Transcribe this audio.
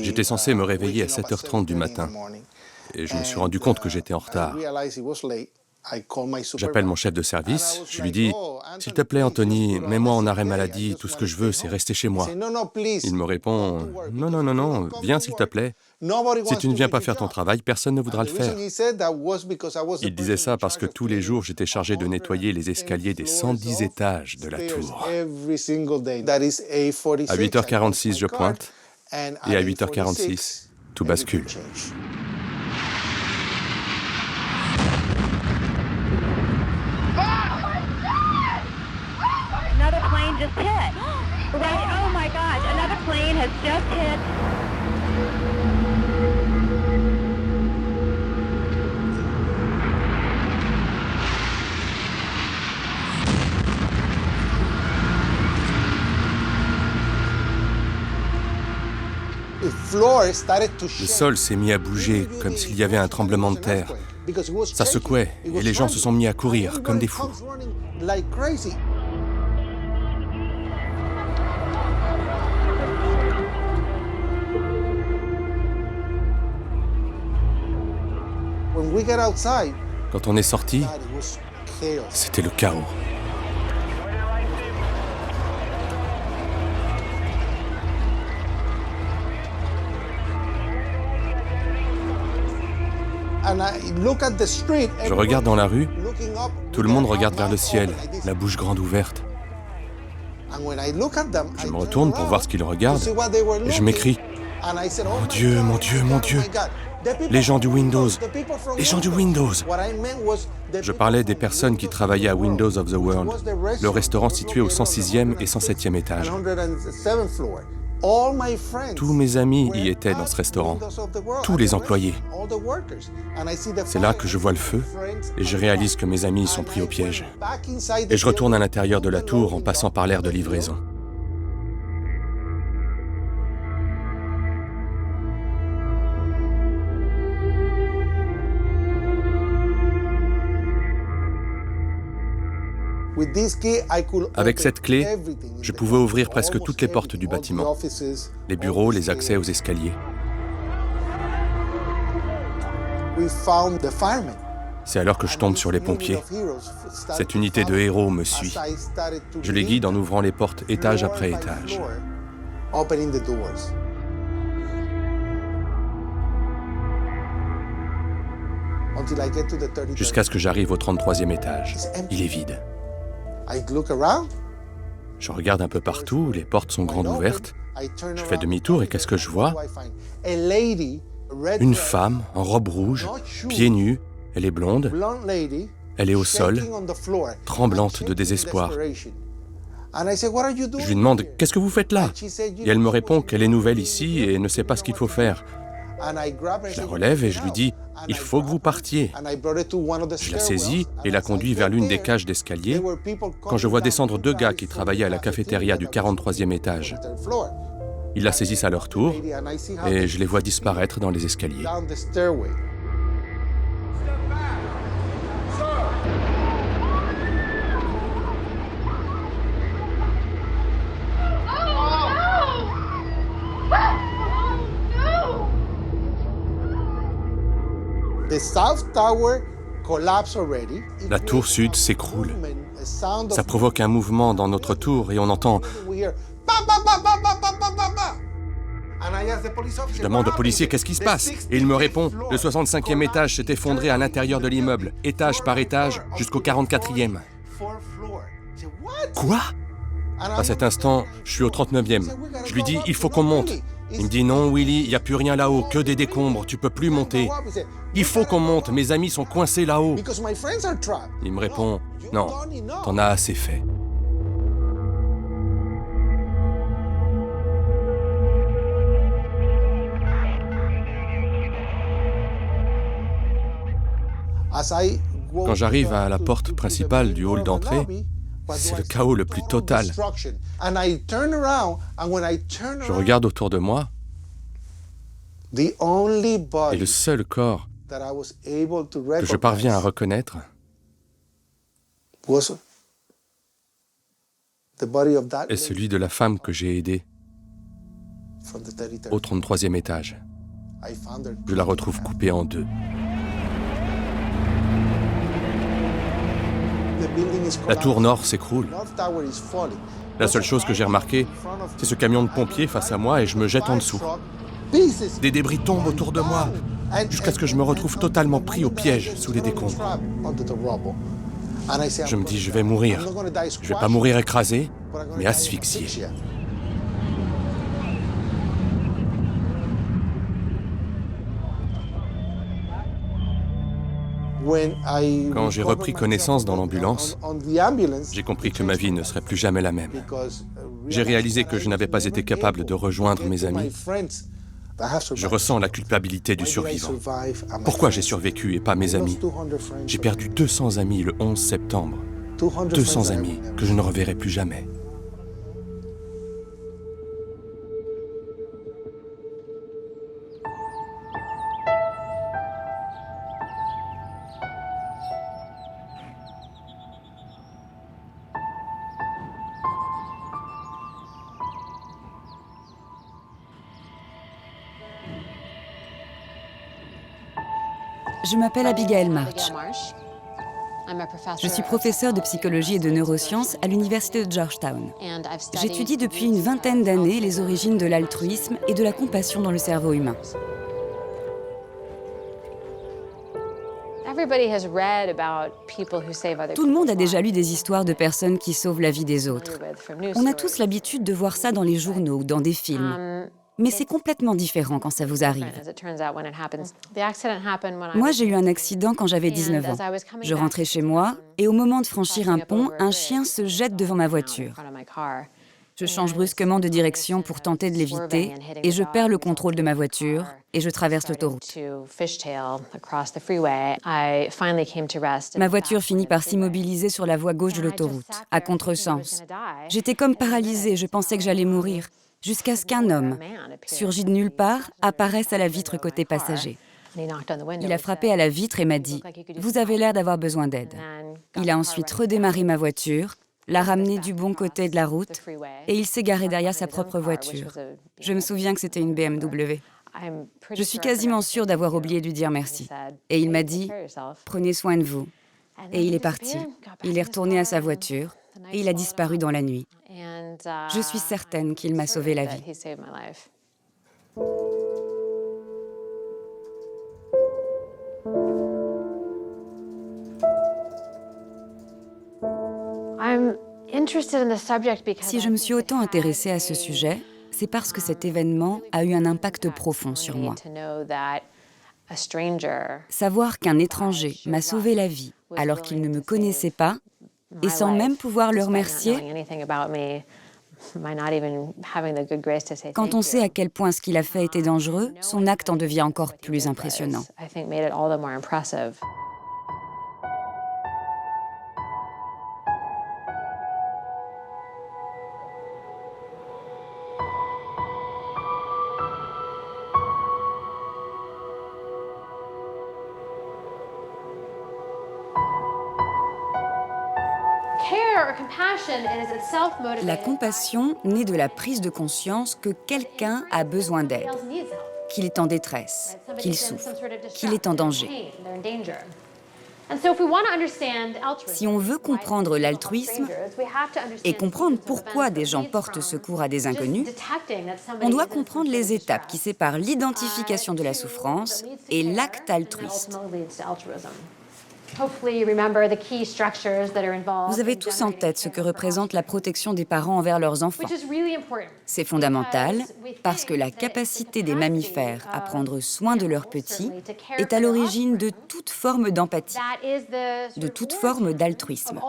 J'étais censé me réveiller à 7h30 du matin et je me suis rendu compte que j'étais en retard. J'appelle mon chef de service, je lui dis « S'il te plaît Anthony, mets-moi en arrêt maladie, tout ce que je veux c'est rester chez moi ». Il me répond « Non, non, non, non, viens s'il te plaît. Si tu ne viens pas faire ton travail, personne ne voudra le faire ». Il disait ça parce que tous les jours j'étais chargé de nettoyer les escaliers des 110 étages de la tour. À 8h46 je pointe et à 8h46 tout bascule. Another plane just hit. Right, oh my gosh, another plane has just hit. Le sol s'est mis à bouger comme s'il y avait un tremblement de terre. Ça secouait et les gens se sont mis à courir comme des fous. Quand on est sorti, c'était le chaos. Je regarde dans la rue, tout le monde regarde vers le ciel, la bouche grande ouverte. Je me retourne pour voir ce qu'ils regardent et je m'écrie « Mon Dieu, mon Dieu, mon Dieu ! Les gens du Windows, les gens du Windows !» Je parlais des personnes qui travaillaient à Windows of the World, le restaurant situé au 106e et 107e étage. Tous mes amis y étaient dans ce restaurant, tous les employés. C'est là que je vois le feu et je réalise que mes amis sont pris au piège. Et je retourne à l'intérieur de la tour en passant par l'aire de livraison. Avec cette clé, je pouvais ouvrir presque toutes les portes du bâtiment, les bureaux, les accès aux escaliers. C'est alors que je tombe sur les pompiers. Cette unité de héros me suit. Je les guide en ouvrant les portes étage après étage. Jusqu'à ce que j'arrive au 33e étage. Il est vide. Je regarde un peu partout, les portes sont grandes ouvertes. Je fais demi-tour et qu'est-ce que je vois? Une femme en robe rouge, pieds nus, elle est blonde, elle est au sol, tremblante de désespoir. Je lui demande « Qu'est-ce que vous faites là ?» Et elle me répond qu'elle est nouvelle ici et ne sait pas ce qu'il faut faire. Je la relève et je lui dis « Il faut que vous partiez ». Je la saisis et la conduis vers l'une des cages d'escalier quand je vois descendre deux gars qui travaillaient à la cafétéria du 43e étage. Ils la saisissent à leur tour et je les vois disparaître dans les escaliers. La tour sud s'écroule. Ça provoque un mouvement dans notre tour et on entend... Je demande au policier qu'est-ce qui se passe et il me répond le 65e étage s'est effondré à l'intérieur de l'immeuble, étage par étage, jusqu'au 44e. Quoi? À cet instant, je suis au 39e. Je lui dis il faut qu'on monte. Il me dit non Willy, il n'y a plus rien là-haut, que des décombres, tu peux plus monter. Il faut qu'on monte, mes amis sont coincés là-haut. Il me répond non, t'en as assez fait. Quand j'arrive à la porte principale du hall d'entrée, c'est le chaos le plus total. Je regarde autour de moi et le seul corps que je parviens à reconnaître est celui de la femme que j'ai aidée au 33e étage. Je la retrouve coupée en deux. La tour nord s'écroule. La seule chose que j'ai remarquée, c'est ce camion de pompiers face à moi et je me jette en dessous. Des débris tombent autour de moi, jusqu'à ce que je me retrouve totalement pris au piège sous les décombres. Je me dis, je vais mourir. Je vais pas mourir écrasé, mais asphyxié. Quand j'ai repris connaissance dans l'ambulance, j'ai compris que ma vie ne serait plus jamais la même. J'ai réalisé que je n'avais pas été capable de rejoindre mes amis. Je ressens la culpabilité du survivant. Pourquoi j'ai survécu et pas mes amis? J'ai perdu 200 amis le 11 septembre. 200 amis que je ne reverrai plus jamais. Je m'appelle Abigail March. Je suis professeure de psychologie et de neurosciences à l'université de Georgetown. J'étudie depuis une vingtaine d'années les origines de l'altruisme et de la compassion dans le cerveau humain. Tout le monde a déjà lu des histoires de personnes qui sauvent la vie des autres. On a tous l'habitude de voir ça dans les journaux ou dans des films. Mais c'est complètement différent quand ça vous arrive. Moi, j'ai eu un accident quand j'avais 19 ans. Je rentrais chez moi et au moment de franchir un pont, un chien se jette devant ma voiture. Je change brusquement de direction pour tenter de l'éviter et je perds le contrôle de ma voiture et je traverse l'autoroute. Ma voiture finit par s'immobiliser sur la voie gauche de l'autoroute, à contresens. J'étais comme paralysée, je pensais que j'allais mourir. Jusqu'à ce qu'un homme, surgi de nulle part, apparaisse à la vitre côté passager. Il a frappé à la vitre et m'a dit « Vous avez l'air d'avoir besoin d'aide ». Il a ensuite redémarré ma voiture, l'a ramenée du bon côté de la route et il s'est garé derrière sa propre voiture. Je me souviens que c'était une BMW. Je suis quasiment sûre d'avoir oublié de lui dire merci. Et il m'a dit « Prenez soin de vous ». Et il est parti. Il est retourné à sa voiture et il a disparu dans la nuit. Je suis certaine qu'il m'a sauvé la vie. Si je me suis autant intéressée à ce sujet, c'est parce que cet événement a eu un impact profond sur moi. Savoir qu'un étranger m'a sauvé la vie alors qu'il ne me connaissait pas, et sans même pouvoir le remercier, quand on sait à quel point ce qu'il a fait était dangereux, son acte en devient encore plus impressionnant. La compassion naît de la prise de conscience que quelqu'un a besoin d'aide, qu'il est en détresse, qu'il souffre, qu'il est en danger. Si on veut comprendre l'altruisme et comprendre pourquoi des gens portent secours à des inconnus, on doit comprendre les étapes qui séparent l'identification de la souffrance et l'acte altruiste. Vous avez tous en tête ce que représente la protection des parents envers leurs enfants. C'est fondamental parce que la capacité des mammifères à prendre soin de leurs petits est à l'origine de toute forme d'empathie, de toute forme d'altruisme.